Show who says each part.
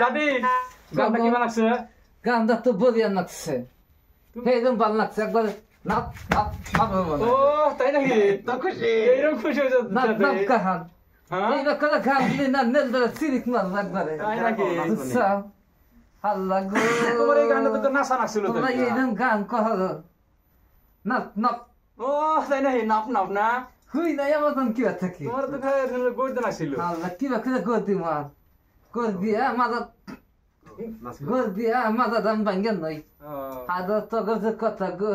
Speaker 1: দাদি গানটা কি লাগছে?
Speaker 2: গানটা তো বলিয়া লাগছে, একদম ভালো লাগছে। একবার নাপ নাপ নাপ।
Speaker 1: ও তাই নাকি? তো খুশি, এইরকম খুশি হয়ে যাচ্ছে।
Speaker 2: নাপ নাপ গান, এইবার করে গান দিলে না নেল ধরে সিরিক মারবো একবারে।
Speaker 1: তাই নাকি?
Speaker 2: আল্লাহ গো,
Speaker 1: তোমার এই গানটা তো নাচা নাচছিল।
Speaker 2: তোমরা এইরকম গান কহ নাপ নাপ।
Speaker 1: ও তাই নাকি? নাপ নাপ না
Speaker 2: হুই নাই আমার তখন কি থাকি।
Speaker 1: তোমার তো গড়তে নাচছিল।
Speaker 2: আল্লাহ কি বা করে গতি মার কর দিয়া মাথা, গর দিয়া মাথা দাম ভাঙ্গেন নই। আদর তো কথা গো।